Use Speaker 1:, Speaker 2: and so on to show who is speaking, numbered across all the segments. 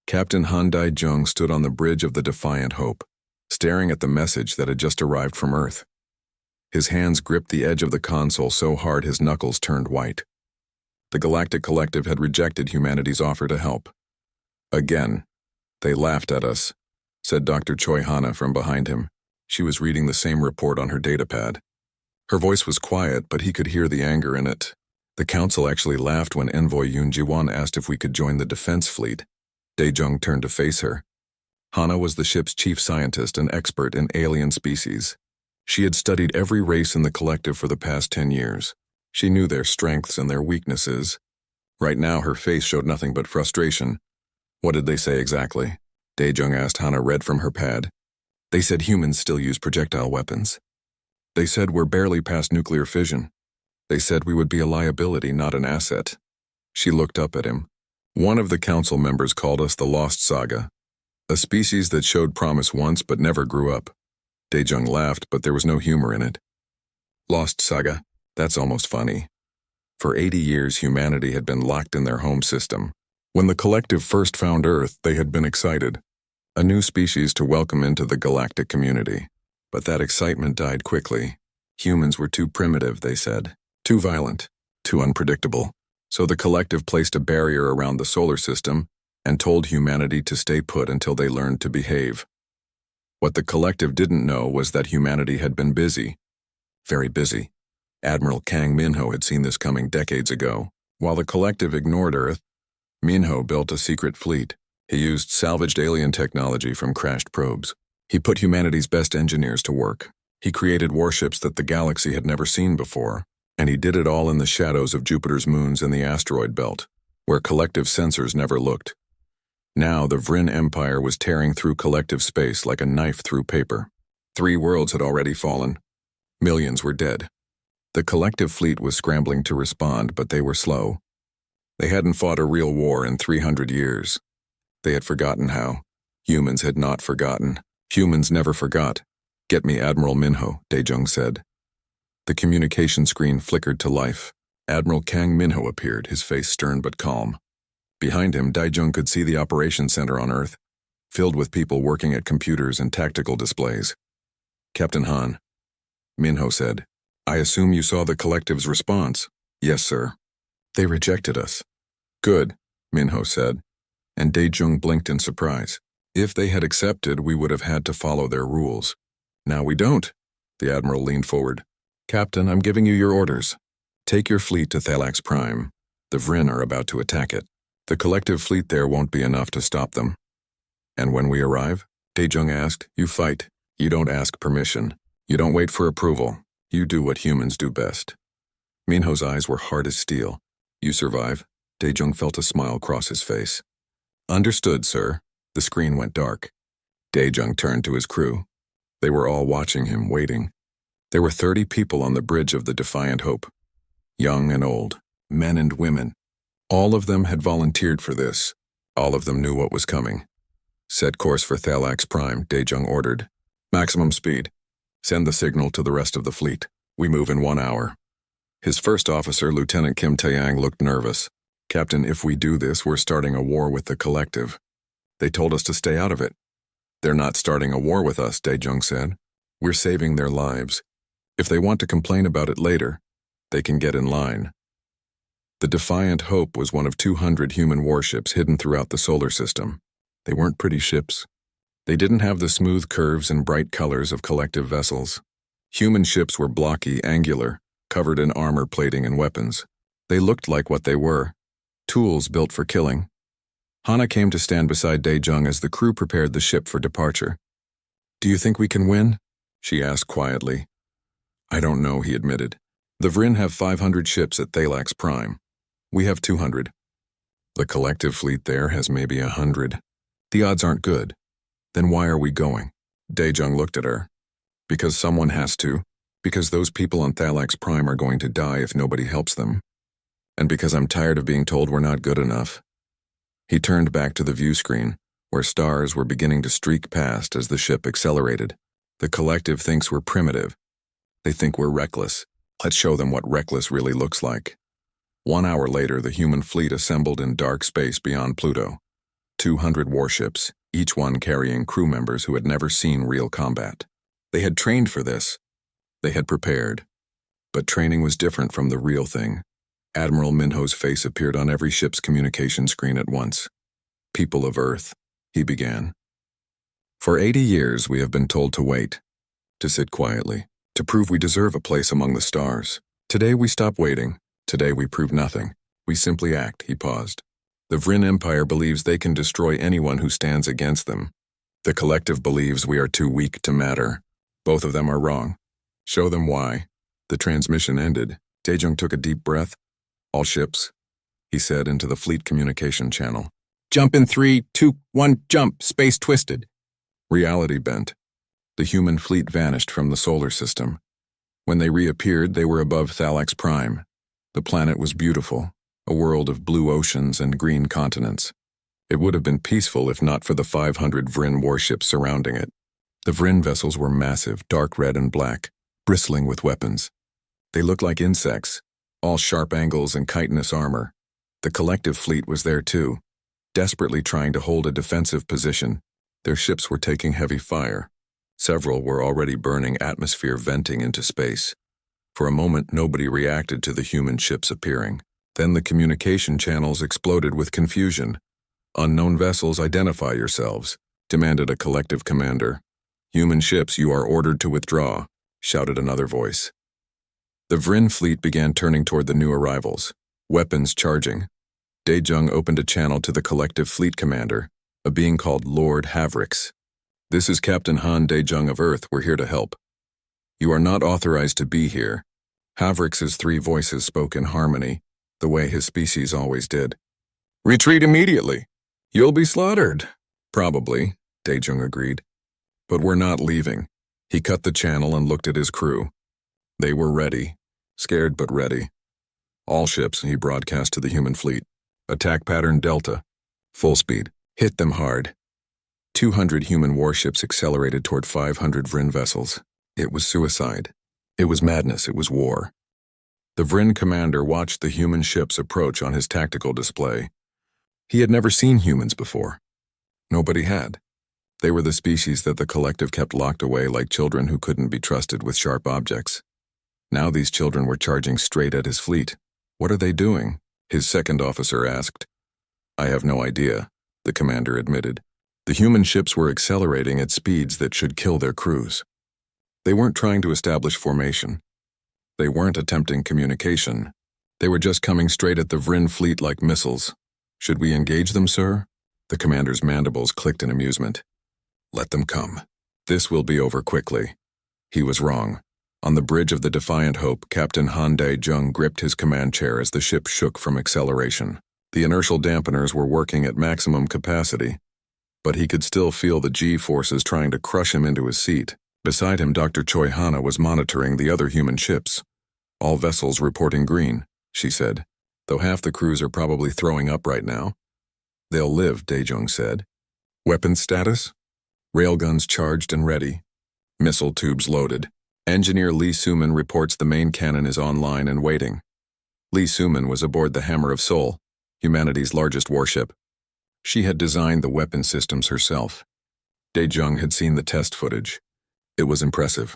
Speaker 1: Captain Han Dai-jung stood on the bridge of the Defiant Hope, staring at the message that had just arrived from Earth. His hands gripped the edge of the console so hard his knuckles turned white. The Galactic Collective had rejected humanity's offer to help. Again. They laughed at us, said Dr. Choi Hana from behind him. She was reading the same report on her datapad. Her voice was quiet, but he could hear the anger in it. The council actually laughed when Envoy Yoon Ji-won asked if we could join the defense fleet. Dae-jung turned to face her. Hana was the ship's chief scientist and expert in alien species. She had studied every race in the collective for the past 10 years. She knew their strengths and their weaknesses. Right now her face showed nothing but frustration. What did they say exactly? Dae-jung asked. Hana read from her pad. They said humans still use projectile weapons. They said we're barely past nuclear fission. They said we would be a liability, not an asset. She looked up at him. One of the council members called us the Lost Saga, a species that showed promise once but never grew up. Dae-jung laughed, but there was no humor in it. Lost Saga? That's almost funny. For 80 years, humanity had been locked in their home system. When the collective first found Earth, they had been excited. A new species to welcome into the galactic community. But that excitement died quickly. Humans were too primitive, they said. Too violent. Too unpredictable. So the collective placed a barrier around the solar system and told humanity to stay put until they learned to behave. What the collective didn't know was that humanity had been busy. Very busy. Admiral Kang Minho had seen this coming decades ago. While the collective ignored Earth, Minho built a secret fleet. He used salvaged alien technology from crashed probes. He put humanity's best engineers to work. He created warships that the galaxy had never seen before. And he did it all in the shadows of Jupiter's moons and the asteroid belt, where collective sensors never looked. Now the Vryn Empire was tearing through collective space like a knife through paper. 3 worlds had already fallen. Millions were dead. The collective fleet was scrambling to respond, but they were slow. They hadn't fought a real war in 300 years. They had forgotten how. Humans had not forgotten. Humans never forgot. Get me Admiral Minho, Dae-jung said. The communication screen flickered to life. Admiral Kang Minho appeared, his face stern but calm. Behind him, Dae-jung could see the operations center on Earth, filled with people working at computers and tactical displays. Captain Han, Minho said, I assume you saw the collective's response. Yes, sir. They rejected us. Good, Minho said, and Dae-jung blinked in surprise. If they had accepted, we would have had to follow their rules. Now we don't. The Admiral leaned forward. Captain, I'm giving you your orders. Take your fleet to Thalax Prime. The Vryn are about to attack it. The collective fleet there won't be enough to stop them. And when we arrive, Dae-jung asked, you fight. You don't ask permission. You don't wait for approval. You do what humans do best. Minho's eyes were hard as steel. You survive. Dae-jung felt a smile cross his face. Understood, sir. The screen went dark. Dae-jung turned to his crew. They were all watching him, waiting. There were 30 people on the bridge of the Defiant Hope. Young and old, men and women. All of them had volunteered for this. All of them knew what was coming. Set course for Thalax Prime, Dae-jung ordered. Maximum speed. Send the signal to the rest of the fleet. We move in 1 hour. His first officer, Lieutenant Kim Taeyang, looked nervous. Captain, if we do this, we're starting a war with the collective. They told us to stay out of it. They're not starting a war with us, Dae-jung said. We're saving their lives. If they want to complain about it later, they can get in line. The Defiant Hope was one of 200 human warships hidden throughout the solar system. They weren't pretty ships. They didn't have the smooth curves and bright colors of collective vessels. Human ships were blocky, angular, covered in armor plating and weapons. They looked like what they were, tools built for killing. Hana came to stand beside Dae-jung as the crew prepared the ship for departure. Do you think we can win? She asked quietly. I don't know, he admitted. The Vryn have 500 ships at Thalax Prime. We have 200. The collective fleet there has maybe 100. The odds aren't good. Then why are we going? Dae-jung looked at her. Because someone has to. Because those people on Thalax Prime are going to die if nobody helps them. And because I'm tired of being told we're not good enough. He turned back to the view screen, where stars were beginning to streak past as the ship accelerated. The collective thinks we're primitive. They think we're reckless. Let's show them what reckless really looks like. 1 hour later, the human fleet assembled in dark space beyond Pluto. 200 warships, each one carrying crew members who had never seen real combat. They had trained for this. They had prepared. But training was different from the real thing. Admiral Minho's face appeared on every ship's communication screen at once. "People of Earth," he began. "For 80 years we have been told to wait, to sit quietly, to prove we deserve a place among the stars. Today we stop waiting. Today we prove nothing. We simply act." He paused. "The Vryn Empire believes they can destroy anyone who stands against them. The collective believes we are too weak to matter. Both of them are wrong. Show them why." The transmission ended. Daejung took a deep breath. "All ships," he said into the fleet communication channel. "Jump in 3, 2, 1, jump! Space twisted!" Reality bent. The human fleet vanished from the solar system. When they reappeared, they were above Thalax Prime. The planet was beautiful, a world of blue oceans and green continents. It would have been peaceful if not for the 500 Vryn warships surrounding it. The Vryn vessels were massive, dark red and black, bristling with weapons. They looked like insects, all sharp angles and chitinous armor. The collective fleet was there too, desperately trying to hold a defensive position. Their ships were taking heavy fire. Several were already burning atmosphere venting into space. For a moment, nobody reacted to the human ships appearing. Then the communication channels exploded with confusion. "Unknown vessels, identify yourselves," demanded a collective commander. "Human ships, you are ordered to withdraw," shouted another voice. The Vryn fleet began turning toward the new arrivals, weapons charging. Daejung opened a channel to the collective fleet commander, a being called Lord Havrix. "This is Captain Han Daejung of Earth. We're here to help. You are not authorized to be here." Havrix's 3 voices spoke in harmony, the way his species always did. "Retreat immediately. You'll be slaughtered." "Probably," Daejung agreed. "But we're not leaving." He cut the channel and looked at his crew. They were ready, scared but ready. "All ships," he broadcast to the human fleet. "Attack pattern Delta. Full speed. Hit them hard." 200 human warships accelerated toward 500 Vryn vessels. It was suicide. It was madness. It was war. The Vryn commander watched the human ships approach on his tactical display. He had never seen humans before. Nobody had. They were the species that the collective kept locked away like children who couldn't be trusted with sharp objects. Now these children were charging straight at his fleet. "What are they doing?" his second officer asked. "I have no idea," the commander admitted. The human ships were accelerating at speeds that should kill their crews. They weren't trying to establish formation. They weren't attempting communication. They were just coming straight at the Vryn fleet like missiles. "Should we engage them, sir?" The commander's mandibles clicked in amusement. "Let them come. This will be over quickly." He was wrong. On the bridge of the Defiant Hope, Captain Han Dae-jung gripped his command chair as the ship shook from acceleration. The inertial dampeners were working at maximum capacity, but he could still feel the G-forces trying to crush him into his seat. Beside him, Dr. Choi Hana was monitoring the other human ships. "All vessels reporting green," she said, "though half the crews are probably throwing up right now." "They'll live," Daejung said. "Weapons status?" "Railguns charged and ready. Missile tubes loaded. Engineer Lee Suman reports the main cannon is online and waiting." Lee Suman was aboard the Hammer of Sol, humanity's largest warship. She had designed the weapon systems herself. Daejung had seen the test footage. It was impressive.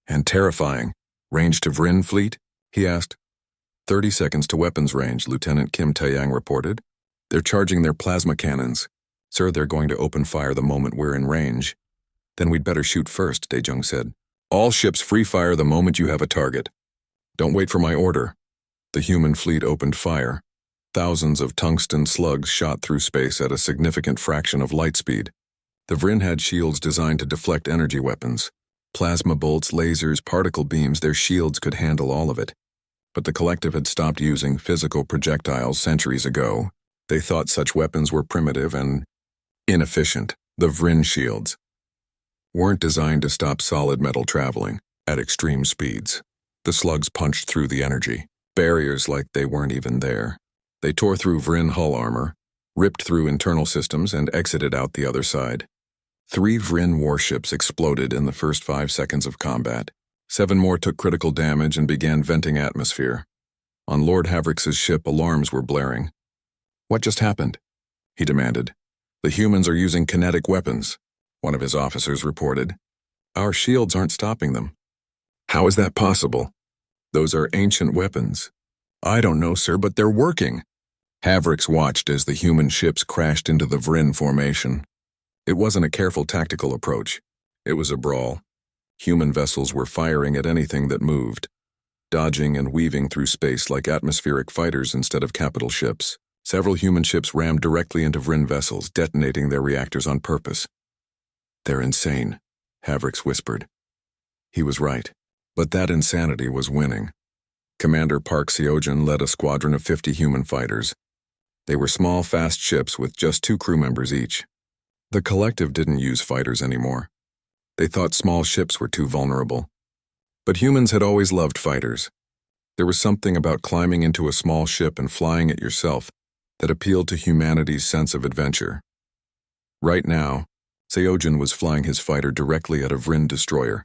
Speaker 1: "And terrifying. Range to Vryn fleet?" he asked. 30 seconds to weapons range, Lieutenant Kim Taeyang reported. "They're charging their plasma cannons. Sir, they're going to open fire the moment we're in range." "Then we'd better shoot first," Daejung said. "All ships free fire the moment you have a target. Don't wait for my order." The human fleet opened fire. Thousands of tungsten slugs shot through space at a significant fraction of light speed. The Vryn had shields designed to deflect energy weapons. Plasma bolts, lasers, particle beams, their shields could handle all of it. But the collective had stopped using physical projectiles centuries ago. They thought such weapons were primitive and inefficient. The Vryn shields weren't designed to stop solid metal traveling at extreme speeds. The slugs punched through the energy barriers like they weren't even there. They tore through Vryn hull armor, ripped through internal systems, and exited out the other side. 3 Vryn warships exploded in the first 5 seconds of combat. 7 more took critical damage and began venting atmosphere. On Lord Havrix's ship, alarms were blaring. "What just happened?" he demanded. The humans are using kinetic weapons, one of his officers reported. Our shields aren't stopping them. How is that possible? Those are ancient weapons. I don't know, sir, but they're working. Havrix watched as the human ships crashed into the Vryn formation. It wasn't a careful tactical approach. It was a brawl. Human vessels were firing at anything that moved, dodging and weaving through space like atmospheric fighters instead of capital ships. Several human ships rammed directly into Vryn vessels, detonating their reactors on purpose. They're insane, Havrix whispered. He was right, but that insanity was winning. Commander Park Seojin led a squadron of 50 human fighters. They were small, fast ships with just 2 crew members each. The collective didn't use fighters anymore. They thought small ships were too vulnerable. But humans had always loved fighters. There was something about climbing into a small ship and flying it yourself that appealed to humanity's sense of adventure. Right now, Seojin was flying his fighter directly at a Vryn destroyer.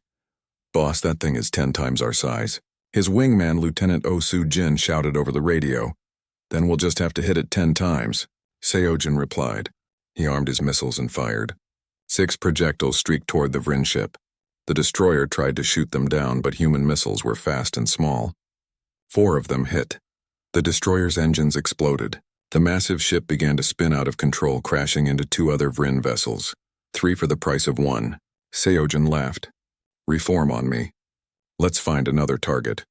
Speaker 1: Boss, that thing is 10 times our size. His wingman, Lieutenant Osu Jin, shouted over the radio. Then we'll just have to hit it 10 times, Seojin replied. He armed his missiles and fired. 6 projectiles streaked toward the Vryn ship. The destroyer tried to shoot them down, but human missiles were fast and small. 4 of them hit. The destroyer's engines exploded. The massive ship began to spin out of control, crashing into 2 other Vryn vessels. 3 for the price of 1. Seojin laughed. Reform on me. Let's find another target.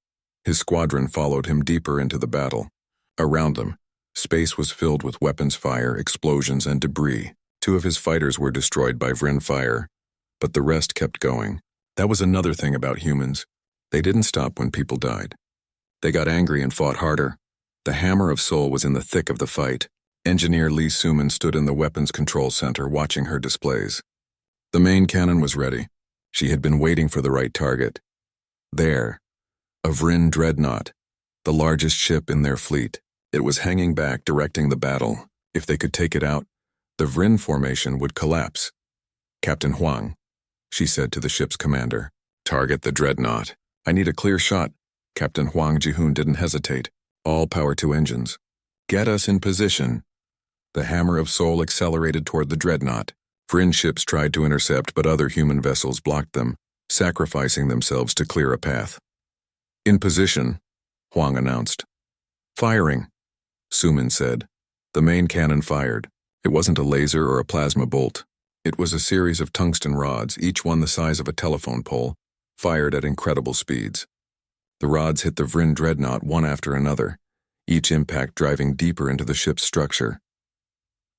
Speaker 1: His squadron followed him deeper into the battle. Around them, space was filled with weapons fire, explosions, and debris. 2 of his fighters were destroyed by Vryn fire, but the rest kept going. That was another thing about humans. They didn't stop when people died. They got angry and fought harder. The Hammer of Soul was in the thick of the fight. Engineer Lee Suman stood in the weapons control center watching her displays. The main cannon was ready. She had been waiting for the right target. There, a Vryn dreadnought, the largest ship in their fleet. It was hanging back, directing the battle. If they could take it out, the Vryn formation would collapse. Captain Huang, she said to the ship's commander, target the dreadnought. I need a clear shot. Captain Huang Jihun didn't hesitate. All power to engines. Get us in position. The Hammer of Soul accelerated toward the dreadnought. Vryn ships tried to intercept, but other human vessels blocked them, sacrificing themselves to clear a path. In position, Huang announced. Firing, Suman said. The main cannon fired. It wasn't a laser or a plasma bolt. It was a series of tungsten rods, each one the size of a telephone pole, fired at incredible speeds. The rods hit the Vryn dreadnought one after another, each impact driving deeper into the ship's structure.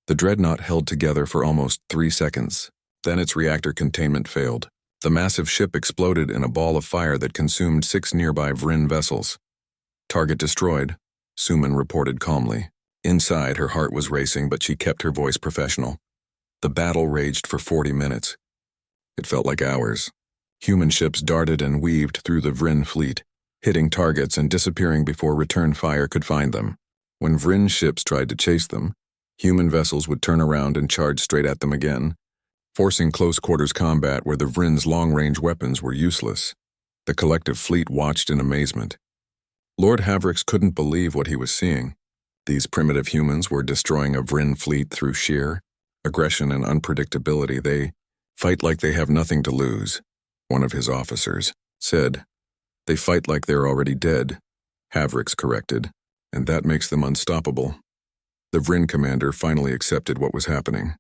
Speaker 1: The dreadnought held together for almost 3 seconds. Then its reactor containment failed. The massive ship exploded in a ball of fire that consumed 6 nearby Vryn vessels. Target destroyed, Suman reported calmly. Inside, her heart was racing, but she kept her voice professional. The battle raged for 40 minutes. It felt like hours. Human ships darted and weaved through the Vryn fleet, hitting targets and disappearing before return fire could find them. When Vryn ships tried to chase them, human vessels would turn around and charge straight at them again, forcing close-quarters combat where the Vryn's long-range weapons were useless. The collective fleet watched in amazement. Lord Havrix couldn't believe what he was seeing. These primitive humans were destroying a Vryn fleet through sheer aggression and unpredictability. They fight like they have nothing to lose, one of his officers said. They fight like they're already dead, Havrix corrected, and that makes them unstoppable. The Vryn commander finally accepted what was happening.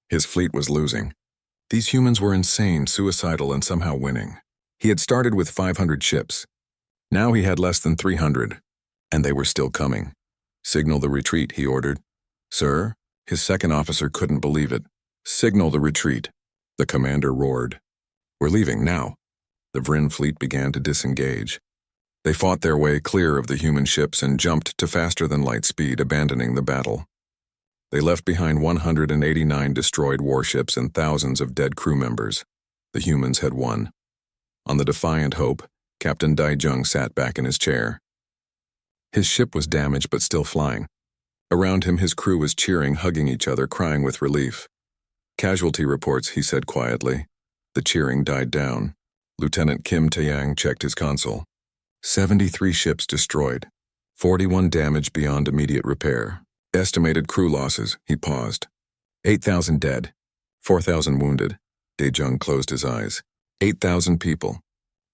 Speaker 1: His fleet was losing. These humans were insane, suicidal, and somehow winning. He had started with 500 ships. Now he had less than 300, and they were still coming. Signal the retreat, he ordered. Sir? His second officer couldn't believe it. Signal the retreat, the commander roared. We're leaving now. The Vryn fleet began to disengage. They fought their way clear of the human ships and jumped to faster-than-light speed, abandoning the battle. They left behind 189 destroyed warships and thousands of dead crew members. The humans had won. On the Defiant Hope, Captain Daijung sat back in his chair. His ship was damaged but still flying. Around him, his crew was cheering, hugging each other, crying with relief. Casualty reports, he said quietly. The cheering died down. Lieutenant Kim Taeyang checked his console. 73 ships destroyed. 41 damaged beyond immediate repair. Estimated crew losses, he paused. 8,000 dead. 4,000 wounded. Daejung closed his eyes. 8,000 people.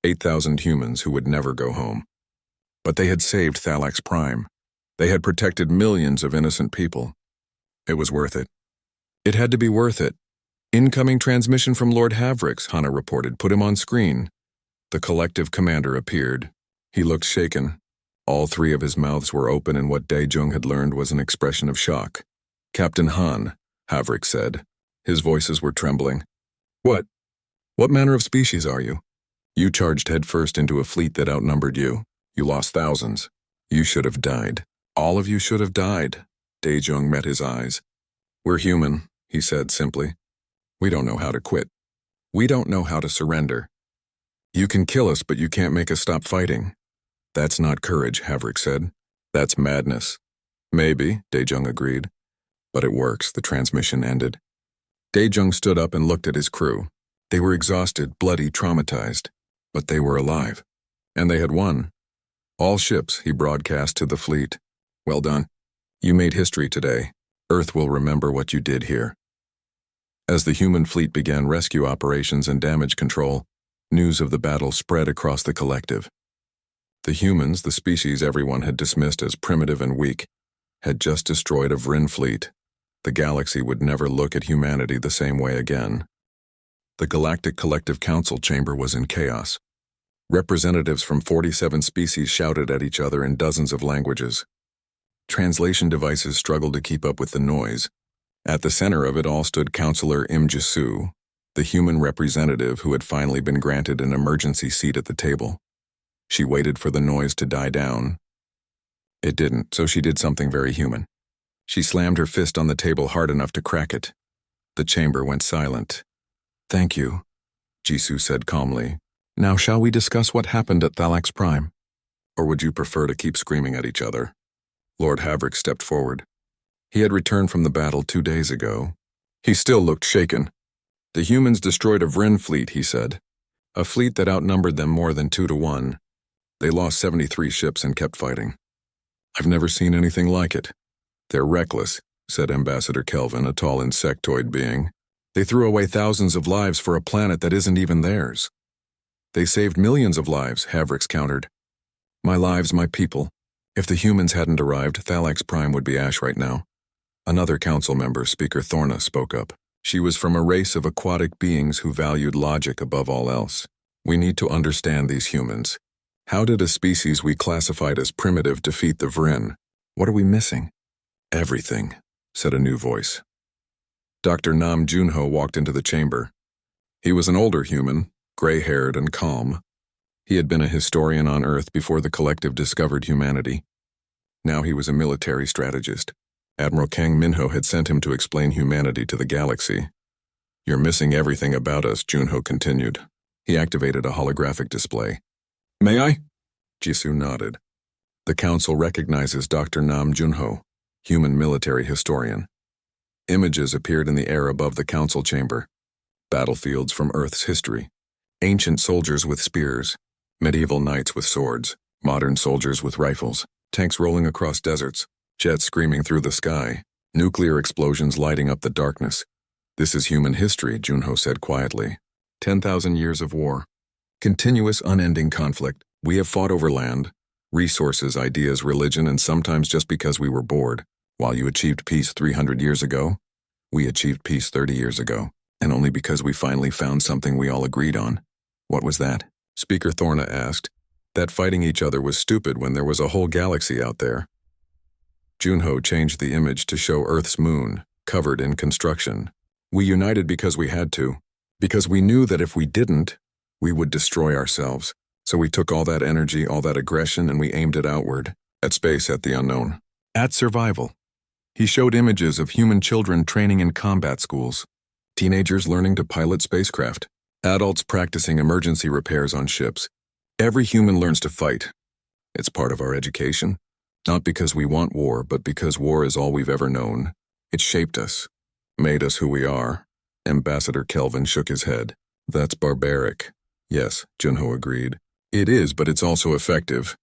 Speaker 1: 8,000 humans who would never go home. But they had saved Thalax Prime. They had protected millions of innocent people. It was worth it. It had to be worth it. Incoming transmission from Lord Havrix, Hana reported. Put him on screen. The collective commander appeared. He looked shaken. All three of his mouths were open, and what Daejung had learned was an expression of shock. Captain Han, Havrix said. His voices were trembling. What? What manner of species are you? You charged headfirst into a fleet that outnumbered you. You lost thousands. You should have died. All of you should have died. Daejung met his eyes. We're human, he said simply. We don't know how to quit. We don't know how to surrender. You can kill us, but you can't make us stop fighting. That's not courage, Havrix said. That's madness. Maybe, Daejung agreed. But it works. The transmission ended. Daejung stood up and looked at his crew. They were exhausted, bloody, traumatized. But they were alive. And they had won. All ships, he broadcast to the fleet. Well done. You made history today. Earth will remember what you did here. As the human fleet began rescue operations and damage control, news of the battle spread across the collective. The humans, the species everyone had dismissed as primitive and weak, had just destroyed a Vryn fleet. The galaxy would never look at humanity the same way again. The Galactic Collective Council chamber was in chaos. Representatives from 47 species shouted at each other in dozens of languages. Translation devices struggled to keep up with the noise. At the center of it all stood Counselor Im Jisu, the human representative who had finally been granted an emergency seat at the table. She waited for the noise to die down. It didn't, so she did something very human. She slammed her fist on the table hard enough to crack it. The chamber went silent. Thank you, Jisu said calmly. Now shall we discuss what happened at Thalax Prime? Or would you prefer to keep screaming at each other? Lord Havrix stepped forward. He had returned from the battle 2 days ago. He still looked shaken. The humans destroyed a Vryn fleet, he said. A fleet that outnumbered them more than 2 to 1. They lost 73 ships and kept fighting. I've never seen anything like it. They're reckless, said Ambassador Kelvin, a tall insectoid being. They threw away thousands of lives for a planet that isn't even theirs. They saved millions of lives, Havrix countered. My lives, my people. If the humans hadn't arrived, Thalax Prime would be ash right now. Another council member, Speaker Thorna, spoke up. She was from a race of aquatic beings who valued logic above all else. We need to understand these humans. How did a species we classified as primitive defeat the Vryn? What are we missing? Everything, said a new voice. Dr. Nam Junho walked into the chamber. He was an older human, gray-haired and calm. He had been a historian on Earth before the collective discovered humanity. Now he was a military strategist. Admiral Kang Minho had sent him to explain humanity to the galaxy. You're missing everything about us, Junho continued. He activated a holographic display. May I? Jisu nodded. The council recognizes Dr. Nam Junho, human military historian. Images appeared in the air above the council chamber. Battlefields from Earth's history. Ancient soldiers with spears. Medieval knights with swords. Modern soldiers with rifles. Tanks rolling across deserts. Jets screaming through the sky. Nuclear explosions lighting up the darkness. This is human history, Junho said quietly. 10,000 years of war. Continuous, unending conflict. We have fought over land, resources, ideas, religion, and sometimes just because we were bored. While you achieved peace 300 years ago, we achieved peace 30 years ago, and only because we finally found something we all agreed on. What was that? Speaker Thorna asked. That fighting each other was stupid when there was a whole galaxy out there. Junho changed the image to show Earth's moon, covered in construction. We united because we had to, because we knew that if we didn't, we would destroy ourselves. So we took all that energy, all that aggression, and we aimed it outward, at space, at the unknown, at survival. He showed images of human children training in combat schools, teenagers learning to pilot spacecraft, adults practicing emergency repairs on ships. Every human learns to fight. It's part of our education. Not because we want war, but because war is all we've ever known. It shaped us, made us who we are. Ambassador Kelvin shook his head. That's barbaric. Yes, Junho agreed. It is, but it's also effective.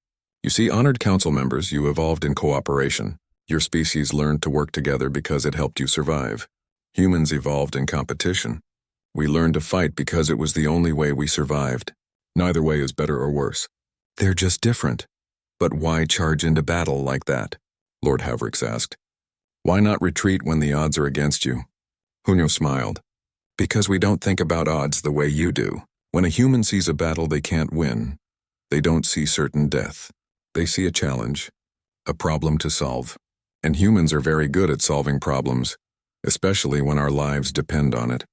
Speaker 1: You see, honored council members, you evolved in cooperation. Your species learned to work together because it helped you survive. Humans evolved in competition. We learned to fight because it was the only way we survived. Neither way is better or worse. They're just different. But why charge into battle like that? Lord Havrix asked. Why not retreat when the odds are against you? Hunyo smiled. Because we don't think about odds the way you do. When a human sees a battle they can't win, they don't see certain death. They see a challenge, a problem to solve. And humans are very good at solving problems, especially when our lives depend on it.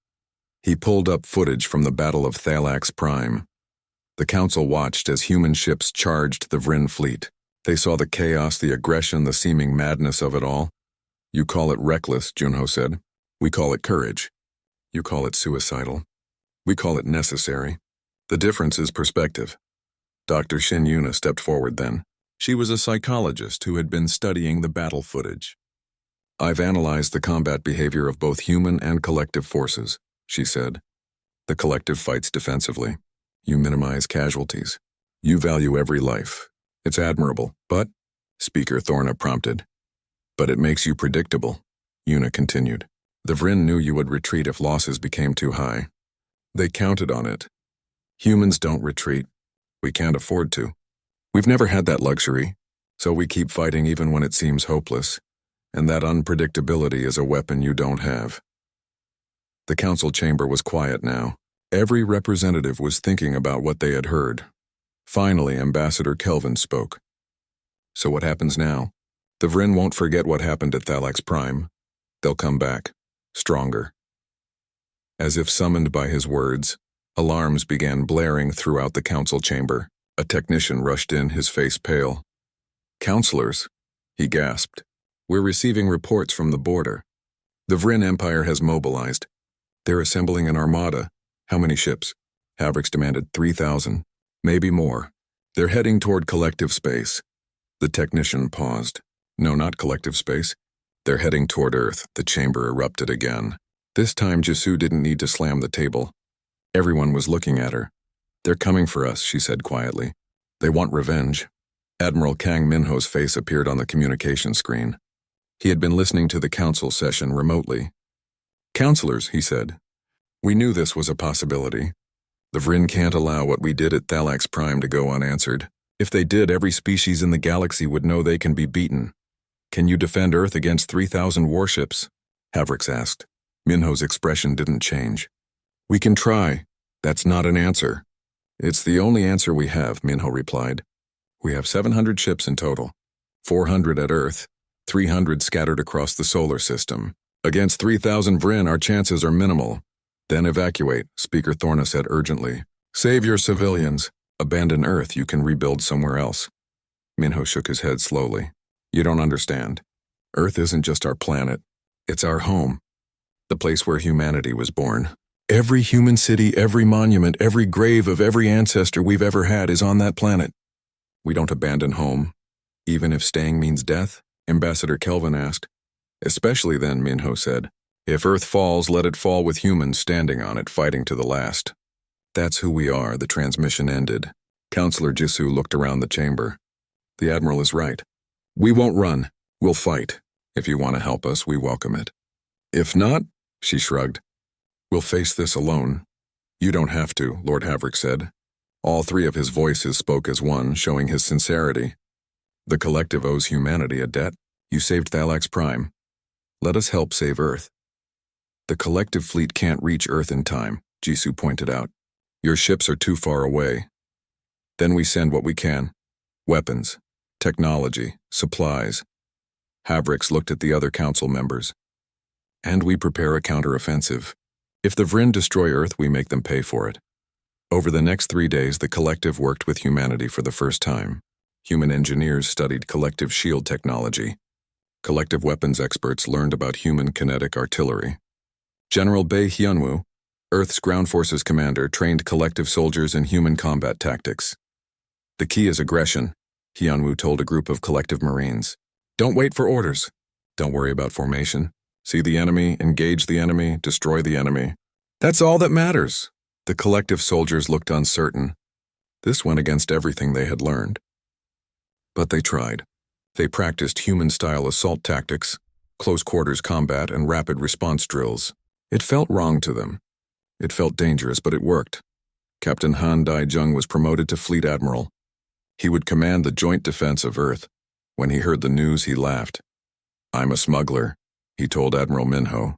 Speaker 1: He pulled up footage from the Battle of Thalax Prime. The Council watched as human ships charged the Vryn fleet. They saw the chaos, the aggression, the seeming madness of it all. You call it reckless, Junho said. We call it courage. You call it suicidal. We call it necessary. The difference is perspective. Dr. Shin Yuna stepped forward then. She was a psychologist who had been studying the battle footage. I've analyzed the combat behavior of both human and collective forces, she said. The collective fights defensively. You minimize casualties. You value every life. It's admirable, but, Speaker Thorna prompted. But it makes you predictable, Yuna continued. The Vryn knew you would retreat if losses became too high. They counted on it. Humans don't retreat. We can't afford to. We've never had that luxury, so we keep fighting even when it seems hopeless, and that unpredictability is a weapon you don't have. The council chamber was quiet now. Every representative was thinking about what they had heard. Finally, Ambassador Kelvin spoke. So what happens now? The Vryn won't forget what happened at Thalax Prime. They'll come back, stronger. As if summoned by his words, alarms began blaring throughout the council chamber. A technician rushed in, his face pale. Counselors, he gasped. We're receiving reports from the border. The Vryn Empire has mobilized. They're assembling an armada. How many ships? Havrix demanded. 3,000. Maybe more. They're heading toward collective space. The technician paused. No, not collective space. They're heading toward Earth. The chamber erupted again. This time Jisoo didn't need to slam the table. Everyone was looking at her. They're coming for us, she said quietly. They want revenge. Admiral Kang Minho's face appeared on the communication screen. He had been listening to the council session remotely. Counselors, he said. We knew this was a possibility. The Vryn can't allow what we did at Thalax Prime to go unanswered. If they did, every species in the galaxy would know they can be beaten. Can you defend Earth against 3,000 warships? Havrix asked. Minho's expression didn't change. We can try. That's not an answer. It's the only answer we have, Minho replied. We have 700 ships in total. 400 at Earth, 300 scattered across the solar system. Against 3,000 Vryn, our chances are minimal. Then evacuate, Speaker Thorna said urgently. Save your civilians. Abandon Earth, you can rebuild somewhere else. Minho shook his head slowly. You don't understand. Earth isn't just our planet. It's our home. The place where humanity was born. Every human city, every monument, every grave of every ancestor we've ever had is on that planet. We don't abandon home, even if staying means death, Ambassador Kelvin asked. Especially then, Minho said. If Earth falls, let it fall with humans standing on it, fighting to the last. That's who we are, the transmission ended. Counselor Jisoo looked around the chamber. The Admiral is right. We won't run. We'll fight. If you want to help us, we welcome it. If not, she shrugged. We'll face this alone. You don't have to, Lord Havrix said. All three of his voices spoke as one, showing his sincerity. The collective owes humanity a debt. You saved Thalax Prime. Let us help save Earth. The collective fleet can't reach Earth in time, Jisoo pointed out. Your ships are too far away. Then we send what we can. Weapons, technology, supplies. Havrix looked at the other council members. And we prepare a counteroffensive. If the Vryn destroy Earth, we make them pay for it. Over the next 3 days, the collective worked with humanity for the first time. Human engineers studied collective shield technology. Collective weapons experts learned about human kinetic artillery. General Bae Hyunwoo, Earth's ground forces commander, trained collective soldiers in human combat tactics. The key is aggression, Hyunwoo told a group of collective Marines. Don't wait for orders. Don't worry about formation. See the enemy, engage the enemy, destroy the enemy. That's all that matters. The collective soldiers looked uncertain. This went against everything they had learned. But they tried. They practiced human-style assault tactics, close quarters combat, and rapid response drills. It felt wrong to them. It felt dangerous, but it worked. Captain Han Dai-jung was promoted to Fleet Admiral. He would command the Joint Defense of Earth. When he heard the news, he laughed. "I'm a smuggler," he told Admiral Minho.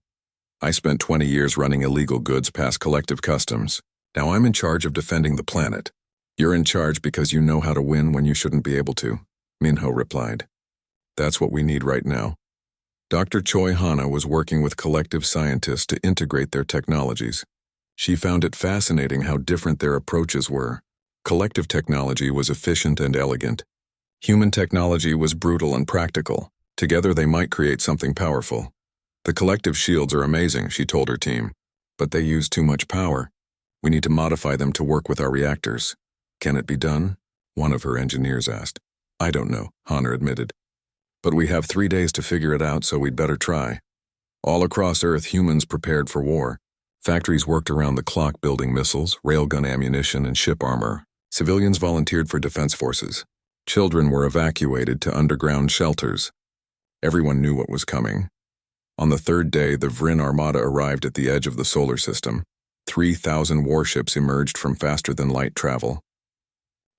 Speaker 1: "I spent 20 years running illegal goods past collective customs. Now I'm in charge of defending the planet." "You're in charge because you know how to win when you shouldn't be able to," Minho replied. "That's what we need right now." Dr. Choi Hana was working with collective scientists to integrate their technologies. She found it fascinating how different their approaches were. Collective technology was efficient and elegant. Human technology was brutal and practical. Together they might create something powerful. "The collective shields are amazing," she told her team, "but they use too much power. We need to modify them to work with our reactors." "Can it be done?" one of her engineers asked. "I don't know," Hana admitted. "But we have 3 days to figure it out, so we'd better try." All across Earth, humans prepared for war. Factories worked around the clock building missiles, railgun ammunition, and ship armor. Civilians volunteered for defense forces. Children were evacuated to underground shelters. Everyone knew what was coming. On the 3rd day, the Vrin Armada arrived at the edge of the solar system. 3,000 warships emerged from faster-than-light travel.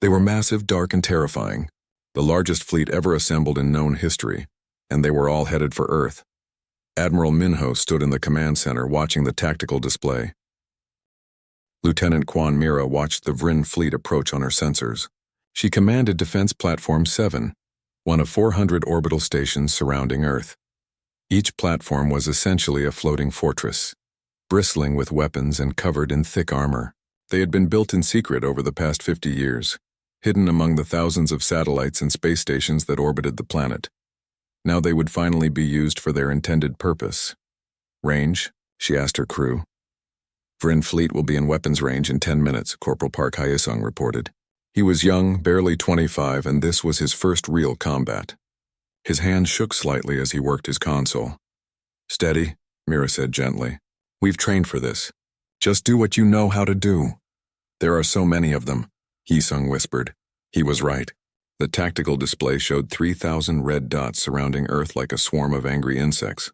Speaker 1: They were massive, dark, and terrifying, the largest fleet ever assembled in known history, and they were all headed for Earth. Admiral Minho stood in the command center watching the tactical display. Lieutenant Quan Mira watched the Vrin fleet approach on her sensors. She commanded Defense Platform 7, one of 400 orbital stations surrounding Earth. Each platform was essentially a floating fortress, bristling with weapons and covered in thick armor. They had been built in secret over the past 50 years, hidden among the thousands of satellites and space stations that orbited the planet. Now they would finally be used for their intended purpose. "Range?" she asked her crew. "Vrin fleet will be in weapons range in 10 minutes, Corporal Park Hyesung reported. He was young, barely 25, and this was his first real combat. His hand shook slightly as he worked his console. "Steady," Mira said gently. "We've trained for this. Just do what you know how to do." "There are so many of them," Hyesung whispered. He was right. The tactical display showed 3,000 red dots surrounding Earth like a swarm of angry insects.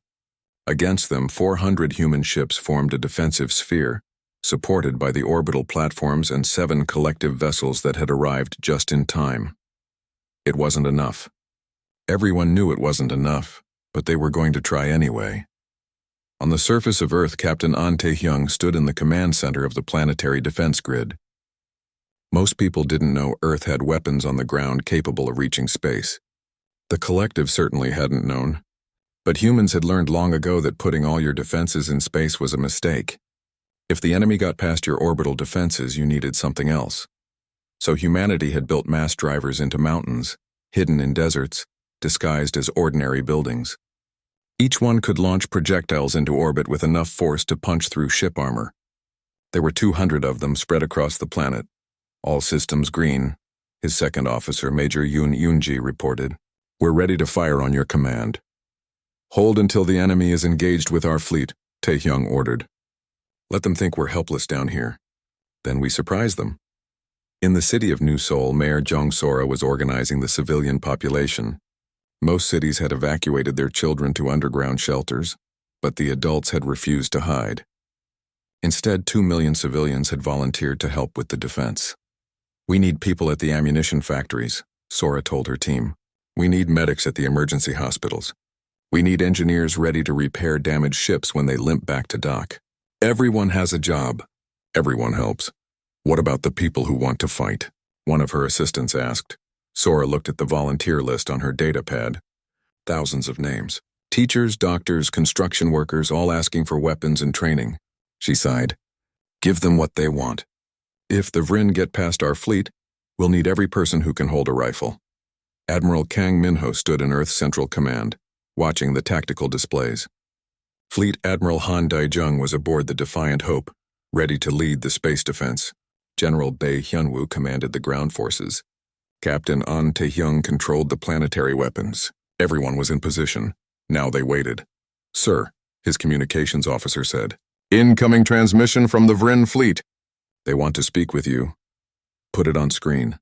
Speaker 1: Against them, 400 human ships formed a defensive sphere, supported by the orbital platforms and 7 collective vessels that had arrived just in time. It wasn't enough. Everyone knew it wasn't enough, but they were going to try anyway. On the surface of Earth, Captain An Tae-hyung stood in the command center of the planetary defense grid. Most people didn't know Earth had weapons on the ground capable of reaching space. The collective certainly hadn't known. But humans had learned long ago that putting all your defenses in space was a mistake. If the enemy got past your orbital defenses, you needed something else. So humanity had built mass drivers into mountains, hidden in deserts, disguised as ordinary buildings. Each one could launch projectiles into orbit with enough force to punch through ship armor. There were 200 of them spread across the planet. "All systems green," his second officer, Major Yoon Yoonji, reported. "We're ready to fire on your command." "Hold until the enemy is engaged with our fleet," Tae-hyung ordered. "Let them think we're helpless down here. Then we surprise them." In the city of New Seoul, Mayor Jong Sora was organizing the civilian population. Most cities had evacuated their children to underground shelters, but the adults had refused to hide. Instead, 2 million civilians had volunteered to help with the defense. "We need people at the ammunition factories," Sora told her team. "We need medics at the emergency hospitals. We need engineers ready to repair damaged ships when they limp back to dock. Everyone has a job. Everyone helps." "What about the people who want to fight?" one of her assistants asked. Sora looked at the volunteer list on her data pad. Thousands of names. Teachers, doctors, construction workers, all asking for weapons and training. She sighed. "Give them what they want. If the Vrin get past our fleet, we'll need every person who can hold a rifle." Admiral Kang Minho stood in Earth's Central Command, watching the tactical displays. Fleet Admiral Han Dae-jung was aboard the Defiant Hope, ready to lead the space defense. General Bae Hyunwoo commanded the ground forces. Captain An Tae-hyung controlled the planetary weapons. Everyone was in position. Now they waited. "Sir," his communications officer said. "Incoming transmission from the Vrin fleet. They want to speak with you." "Put it on screen."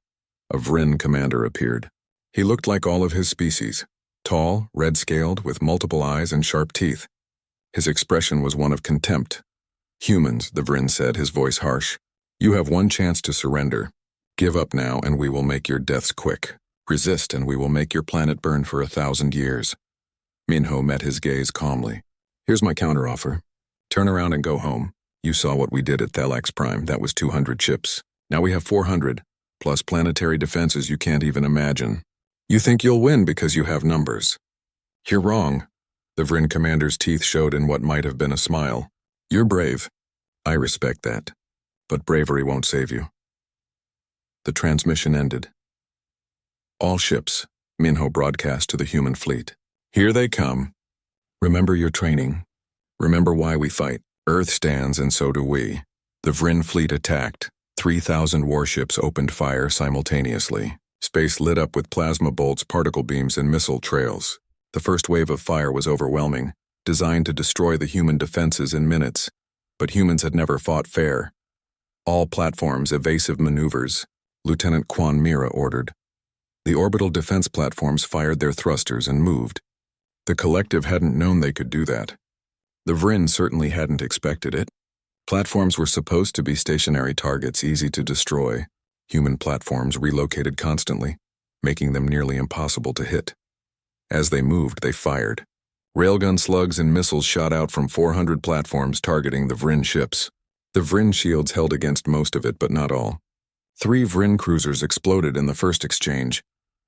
Speaker 1: A Vrin commander appeared. He looked like all of his species. Tall, red-scaled, with multiple eyes and sharp teeth. His expression was one of contempt. "Humans," the Vryn said, his voice harsh. "You have one chance to surrender. Give up now and we will make your deaths quick. Resist and we will make your planet burn for 1,000 years." Minho met his gaze calmly. "Here's my counteroffer. Turn around and go home. You saw what we did at Thalax Prime. That was 200 ships. Now we have 400, plus planetary defenses you can't even imagine. You think you'll win because you have numbers. You're wrong." The Vryn commander's teeth showed in what might have been a smile. "You're brave. I respect that. But bravery won't save you." The transmission ended. "All ships," Minho broadcast to the human fleet. "Here they come. Remember your training. Remember why we fight. Earth stands and so do we." The Vryn fleet attacked. 3,000 warships opened fire simultaneously. Space lit up with plasma bolts, particle beams, and missile trails. The first wave of fire was overwhelming, designed to destroy the human defenses in minutes. But humans had never fought fair. "All platforms, evasive maneuvers," Lieutenant Quan Mira ordered. The orbital defense platforms fired their thrusters and moved. The collective hadn't known they could do that. The Vryn certainly hadn't expected it. Platforms were supposed to be stationary targets, easy to destroy. Human platforms relocated constantly, making them nearly impossible to hit. As they moved, they fired. Railgun slugs and missiles shot out from 400 platforms targeting the Vryn ships. The Vryn shields held against most of it, but not all. 3 Vryn cruisers exploded in the first exchange.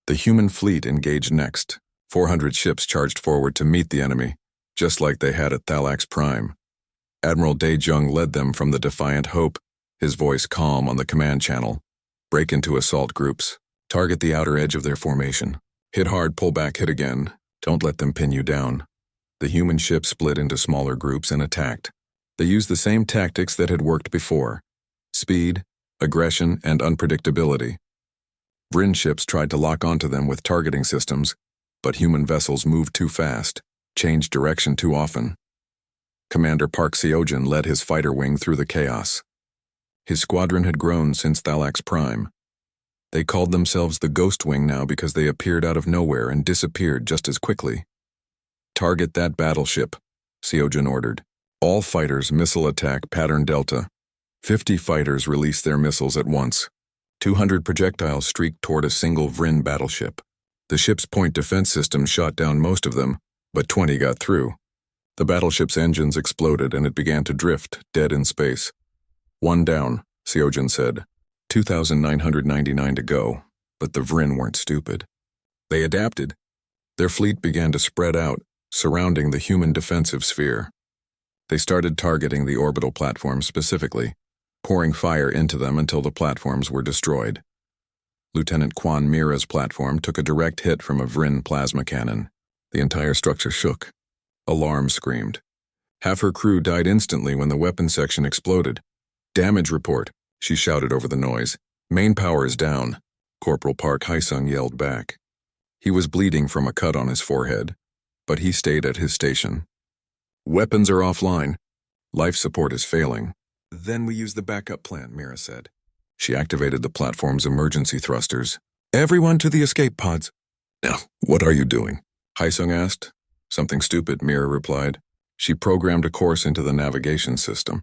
Speaker 1: The human fleet engaged next. 400 ships charged forward to meet the enemy, just like they had at Thalax Prime. Admiral Daejung led them from the Defiant Hope, his voice calm on the command channel. "Break into assault groups. Target the outer edge of their formation. Hit hard, pull back, hit again. Don't let them pin you down." The human ships split into smaller groups and attacked. They used the same tactics that had worked before: speed, aggression, and unpredictability. Vryn ships tried to lock onto them with targeting systems, but human vessels moved too fast, changed direction too often. Commander Park Seojin led his fighter wing through the chaos. His squadron had grown since Thalax Prime. They called themselves the Ghost Wing now because they appeared out of nowhere and disappeared just as quickly. "Target that battleship," Seojin ordered. "All fighters missile attack pattern Delta." 50 fighters released their missiles at once. 200 projectiles streaked toward a single Vryn battleship. The ship's point defense system shot down most of them, but 20 got through. The battleship's engines exploded and it began to drift, dead in space. "One down," Seojin said. 2,999 to go, but the Vryn weren't stupid. They adapted. Their fleet began to spread out, surrounding the human defensive sphere. They started targeting the orbital platforms specifically, pouring fire into them until the platforms were destroyed. Lieutenant Quan Mira's platform took a direct hit from a Vryn plasma cannon. The entire structure shook. Alarm screamed. Half her crew died instantly when the weapon section exploded. "Damage report," she shouted over the noise. "Main power is down." Corporal Park Haesung yelled back. He was bleeding from a cut on his forehead, but he stayed at his station. "Weapons are offline. Life support is failing." "Then we use the backup plan," Mira said. She activated the platform's emergency thrusters. "Everyone to the escape pods." "Now, what are you doing?" Haesung asked. "Something stupid," Mira replied. She programmed a course into the navigation system.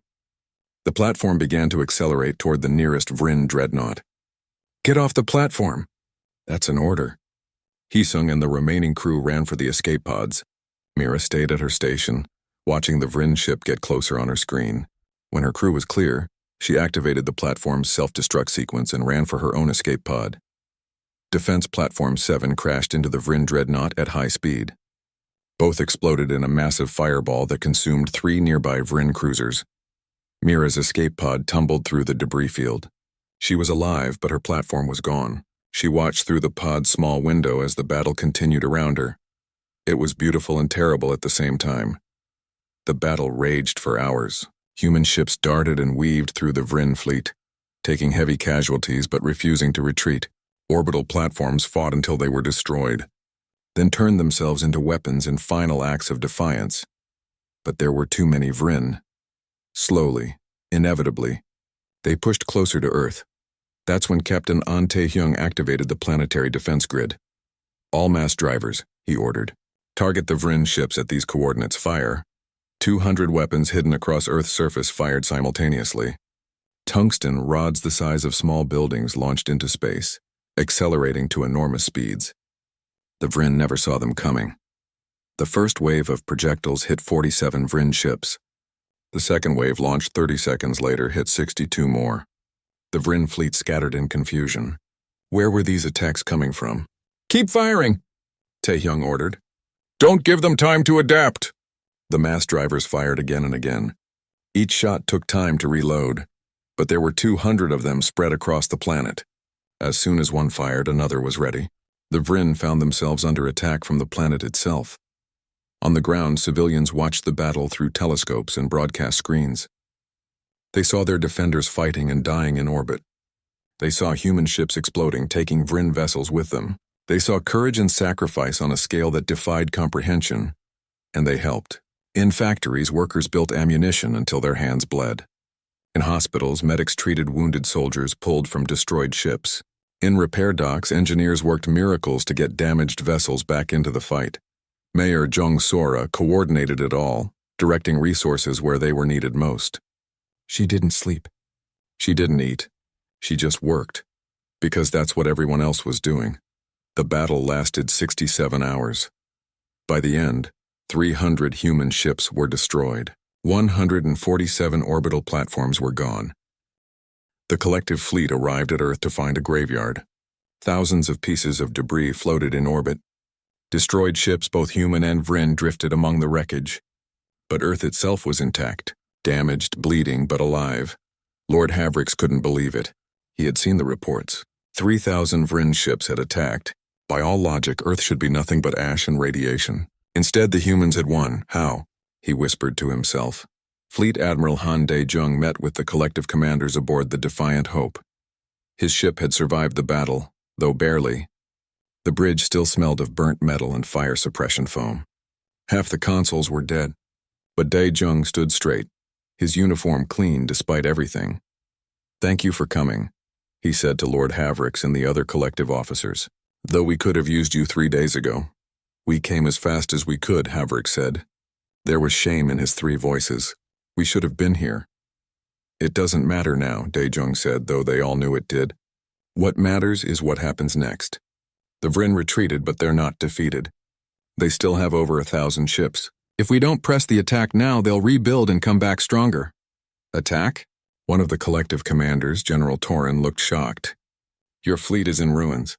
Speaker 1: The platform began to accelerate toward the nearest Vryn dreadnought. "Get off the platform." "That's an order." Haesung and the remaining crew ran for the escape pods. Mira stayed at her station, watching the Vryn ship get closer on her screen. When her crew was clear, she activated the platform's self-destruct sequence and ran for her own escape pod. Defense Platform 7 crashed into the Vryn dreadnought at high speed. Both exploded in a massive fireball that consumed 3 nearby Vryn cruisers. Mira's escape pod tumbled through the debris field. She was alive, but her platform was gone. She watched through the pod's small window as the battle continued around her. It was beautiful and terrible at the same time. The battle raged for hours. Human ships darted and weaved through the Vryn fleet, taking heavy casualties but refusing to retreat. Orbital platforms fought until they were destroyed, then turned themselves into weapons in final acts of defiance. But there were too many Vryn. Slowly, inevitably, they pushed closer to Earth. That's when Captain An Tae-hyung activated the planetary defense grid. All mass drivers, he ordered. Target the Vryn ships at these coordinates. Fire. 200 weapons hidden across Earth's surface fired simultaneously. Tungsten rods the size of small buildings launched into space, accelerating to enormous speeds. The Vryn never saw them coming. The first wave of projectiles hit 47 Vryn ships. The second wave, launched 30 seconds later, hit 62 more. The Vryn fleet scattered in confusion. Where were these attacks coming from? "Keep firing," Taehyung ordered. "Don't give them time to adapt." The mass drivers fired again and again. Each shot took time to reload, but there were 200 of them spread across the planet. As soon as one fired, another was ready. The Vryn found themselves under attack from the planet itself. On the ground, civilians watched the battle through telescopes and broadcast screens. They saw their defenders fighting and dying in orbit. They saw human ships exploding, taking Vryn vessels with them. They saw courage and sacrifice on a scale that defied comprehension, and they helped. In factories, workers built ammunition until their hands bled. In hospitals, medics treated wounded soldiers pulled from destroyed ships. In repair docks, engineers worked miracles to get damaged vessels back into the fight. Mayor Jung Sora coordinated it all, directing resources where they were needed most. She didn't sleep. She didn't eat. She just worked, because that's what everyone else was doing. The battle lasted 67 hours. By the end, 300 human ships were destroyed. 147 orbital platforms were gone. The collective fleet arrived at Earth to find a graveyard. Thousands of pieces of debris floated in orbit. Destroyed ships, both human and Vryn, drifted among the wreckage. But Earth itself was intact, damaged, bleeding, but alive. Lord Havrix couldn't believe it. He had seen the reports. 3,000 Vryn ships had attacked. By all logic, Earth should be nothing but ash and radiation. Instead, the humans had won. How? He whispered to himself. Fleet Admiral Han Dae-jung met with the collective commanders aboard the Defiant Hope. His ship had survived the battle, though barely. The bridge still smelled of burnt metal and fire suppression foam. Half the consoles were dead, but Dae-jung stood straight, his uniform clean despite everything. "Thank you for coming," he said to Lord Havrix and the other collective officers. "Though we could have used you 3 days ago. We came as fast as we could," Havrix said. There was shame in his 3 voices. "We should have been here." "It doesn't matter now," Dae-jung said, though they all knew it did. "What matters is what happens next." The Vryn retreated, but they're not defeated. They still have over 1,000 ships. If we don't press the attack now, they'll rebuild and come back stronger. Attack? One of the collective commanders, General Torin, looked shocked. "Your fleet is in ruins.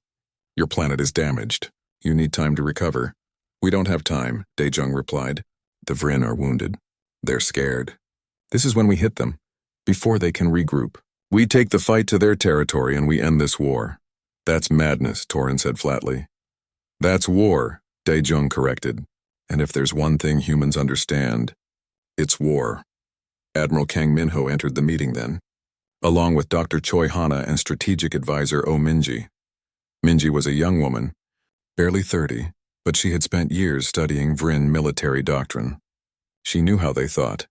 Speaker 1: Your planet is damaged. You need time to recover." "We don't have time," Dae-jung replied. "The Vryn are wounded. They're scared. This is when we hit them, before they can regroup. We take the fight to their territory and we end this war." "That's madness," Torin said flatly. "That's war," Dae-jung corrected. "And if there's one thing humans understand, it's war." Admiral Kang Minho entered the meeting then, along with Dr. Choi Hana and strategic advisor Oh Minji. Minji was a young woman, barely 30, but she had spent years studying Vryn military doctrine. She knew how they thought.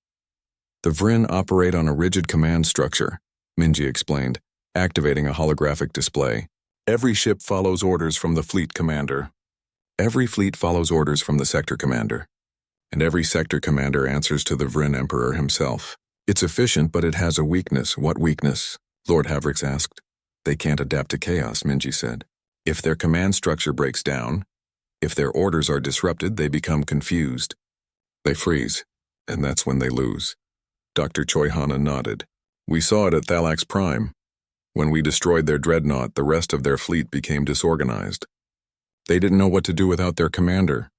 Speaker 1: "The Vryn operate on a rigid command structure," Minji explained, activating a holographic display. "Every ship follows orders from the fleet commander. Every fleet follows orders from the sector commander. And every sector commander answers to the Vryn Emperor himself. It's efficient, but it has a weakness." "What weakness?" Lord Havrix asked. "They can't adapt to chaos," Minji said. "If their command structure breaks down, if their orders are disrupted, they become confused. They freeze, and that's when they lose." Dr. Choi Hana nodded. "We saw it at Thalax Prime. When we destroyed their dreadnought, the rest of their fleet became disorganized. They didn't know what to do without their commander.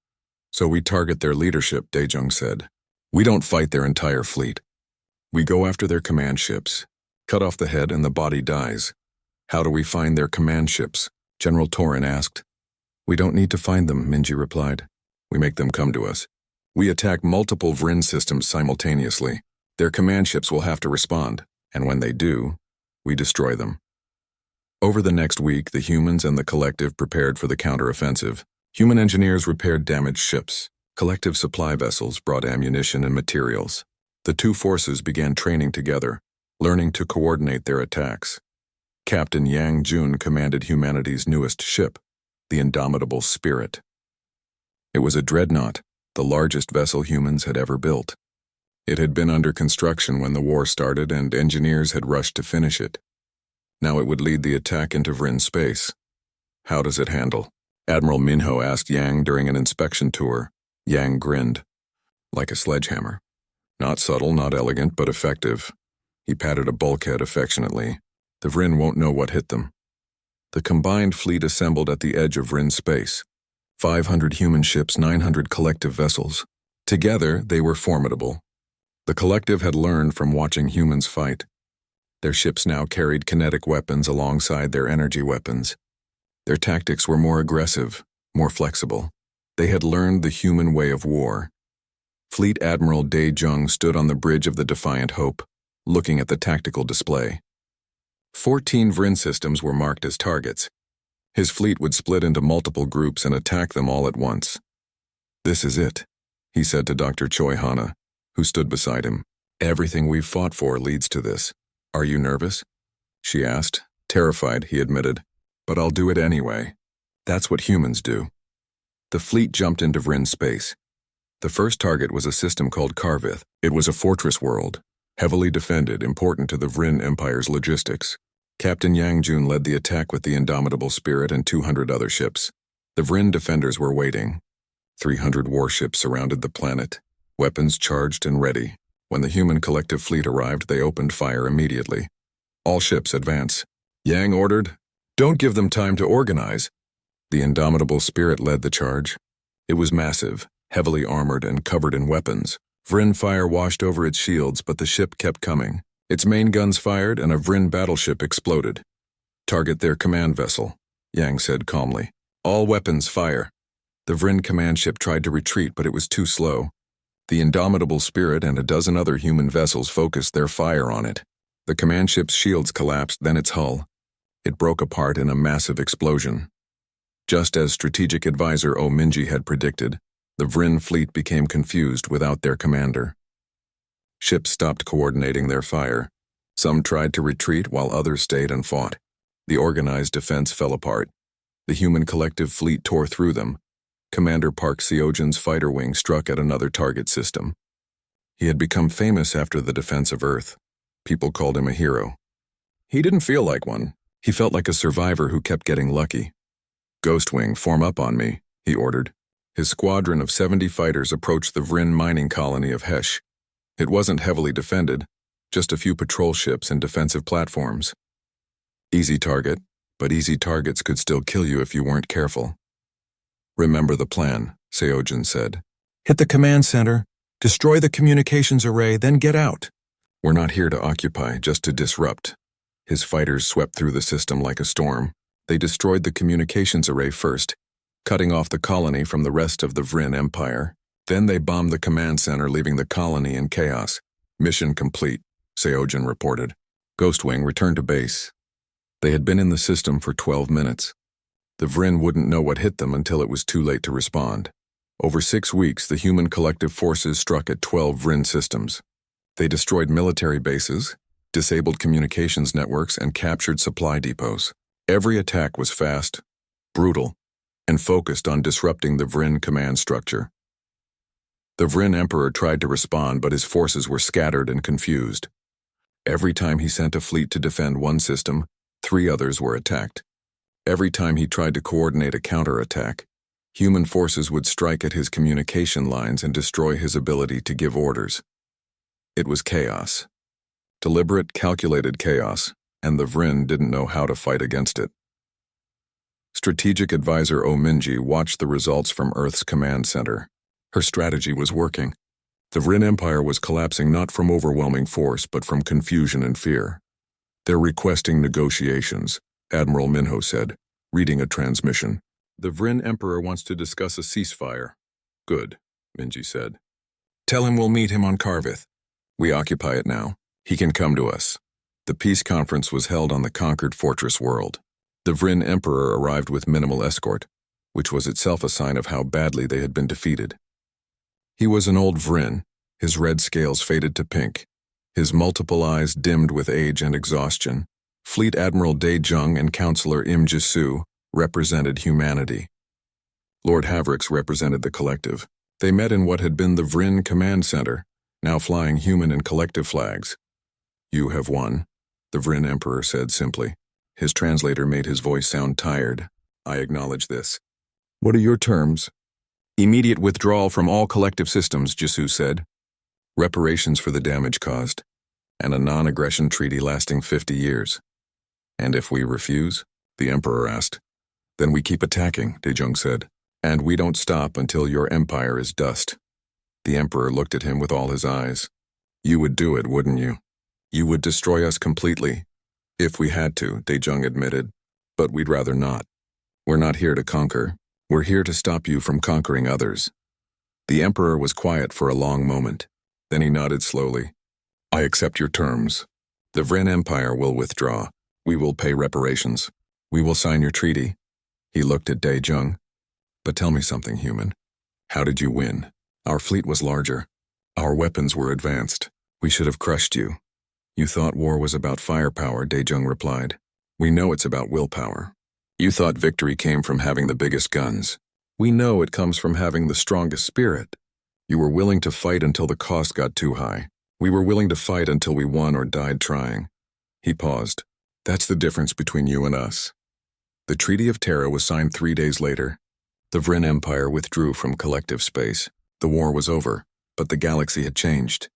Speaker 1: So we target their leadership," Dae-jung said. "We don't fight their entire fleet. We go after their command ships. Cut off the head and the body dies." "How do we find their command ships?" General Torin asked. "We don't need to find them," Minji replied. "We make them come to us. We attack multiple Vryn systems simultaneously. Their command ships will have to respond, and when they do, we destroy them." Over the next week, the humans and the collective prepared for the counteroffensive. Human engineers repaired damaged ships. Collective supply vessels brought ammunition and materials. The 2 forces began training together, learning to coordinate their attacks. Captain Yang Jun commanded humanity's newest ship, the indomitable Spirit. It was a dreadnought, the largest vessel humans had ever built. It had been under construction when the war started and engineers had rushed to finish it. Now it would lead the attack into Vryn space. How does it handle? Admiral Minho asked Yang during an inspection tour. Yang grinned. Like a sledgehammer. Not subtle, not elegant, but effective. He patted a bulkhead affectionately. The Vryn won't know what hit them. The combined fleet assembled at the edge of Vryn space. 500 human ships, 900 collective vessels. Together, they were formidable. The collective had learned from watching humans fight. Their ships now carried kinetic weapons alongside their energy weapons. Their tactics were more aggressive, more flexible. They had learned the human way of war. Fleet Admiral Dae Jung stood on the bridge of the Defiant Hope, looking at the tactical display. 14 Vryn systems were marked as targets. His fleet would split into multiple groups and attack them all at once. "This is it," he said to Dr. Choi Hana, who stood beside him. "Everything we've fought for leads to this. Are you nervous?" she asked. Terrified, he admitted. "But I'll do it anyway. That's what humans do." The fleet jumped into Vryn space. The first target was a system called Karvith. It was a fortress world, heavily defended, important to the Vryn Empire's logistics. Captain Yang Jun led the attack with the indomitable Spirit and 200 other ships. The Vryn defenders were waiting. 300 warships surrounded the planet, weapons charged and ready. When the human collective fleet arrived, they opened fire immediately. "All ships advance." Yang ordered. "Don't give them time to organize." The indomitable Spirit led the charge. It was massive, heavily armored and covered in weapons. Vryn fire washed over its shields, but the ship kept coming. Its main guns fired and a Vryn battleship exploded. "Target their command vessel," Yang said calmly. "All weapons fire." The Vryn command ship tried to retreat, but it was too slow. The indomitable Spirit and a dozen other human vessels focused their fire on it. The command ship's shields collapsed, then its hull. It broke apart in a massive explosion. Just as strategic advisor O Minji had predicted, the Vryn fleet became confused without their commander. Ships stopped coordinating their fire. Some tried to retreat while others stayed and fought. The organized defense fell apart. The human collective fleet tore through them. Commander Park Seojin's fighter wing struck at another target system. He had become famous after the defense of Earth. People called him a hero. He didn't feel like one. He felt like a survivor who kept getting lucky. "Ghostwing, form up on me," he ordered. His squadron of 70 fighters approached the Vryn mining colony of Hesh. It wasn't heavily defended, just a few patrol ships and defensive platforms. Easy target, but easy targets could still kill you if you weren't careful. "Remember the plan," Seojin said. "Hit the command center, destroy the communications array, then get out. We're not here to occupy, just to disrupt." His fighters swept through the system like a storm. They destroyed the communications array first, cutting off the colony from the rest of the Vryn Empire. Then they bombed the command center, leaving the colony in chaos. "Mission complete," Seojin reported. Ghostwing returned to base. They had been in the system for 12 minutes. The Vryn wouldn't know what hit them until it was too late to respond. Over 6 weeks, the human collective forces struck at 12 Vryn systems. They destroyed military bases, disabled communications networks, and captured supply depots. Every attack was fast, brutal, and focused on disrupting the Vryn command structure. The Vryn Emperor tried to respond, but his forces were scattered and confused. Every time he sent a fleet to defend one system, 3 others were attacked. Every time he tried to coordinate a counterattack, human forces would strike at his communication lines and destroy his ability to give orders. It was chaos. Deliberate, calculated chaos, and the Vryn didn't know how to fight against it. Strategic advisor O Minji watched the results from Earth's command center. Her strategy was working. The Vryn Empire was collapsing not from overwhelming force, but from confusion and fear. "They're requesting negotiations," Admiral Minho said, reading a transmission. "The Vryn Emperor wants to discuss a ceasefire." "Good," Minji said. "Tell him we'll meet him on Karvith. We occupy it now. He can come to us." The peace conference was held on the conquered fortress world. The Vryn Emperor arrived with minimal escort, which was itself a sign of how badly they had been defeated. He was an old Vryn, his red scales faded to pink, his multiple eyes dimmed with age and exhaustion. Fleet Admiral Dae Jung and Counselor Im Jisoo, represented humanity. Lord Havrix represented the collective. They met in what had been the Vryn Command Center, now flying human and collective flags. "You have won," the Vryn Emperor said simply. His translator made his voice sound tired. "I acknowledge this." "What are your terms?" "Immediate withdrawal from all collective systems," Jisu said. "Reparations for the damage caused, and a non-aggression treaty lasting 50 years. "And if we refuse?" the Emperor asked. "Then we keep attacking," Dejung said. "And we don't stop until your empire is dust." The Emperor looked at him with all his eyes. "You would do it, wouldn't you? You would destroy us completely." "If we had to," Dejung admitted. "But we'd rather not. We're not here to conquer. We're here to stop you from conquering others." The Emperor was quiet for a long moment. Then he nodded slowly. "I accept your terms. The Vryn Empire will withdraw. We will pay reparations. We will sign your treaty." He looked at Dejung. "But tell me something, human. How did you win? Our fleet was larger. Our weapons were advanced. We should have crushed you." "You thought war was about firepower," Dejung replied. "We know it's about willpower. You thought victory came from having the biggest guns. We know it comes from having the strongest spirit. You were willing to fight until the cost got too high. We were willing to fight until we won or died trying." He paused. "That's the difference between you and us." The Treaty of Terra was signed 3 days later. The Vryn Empire withdrew from collective space. The war was over, but the galaxy had changed.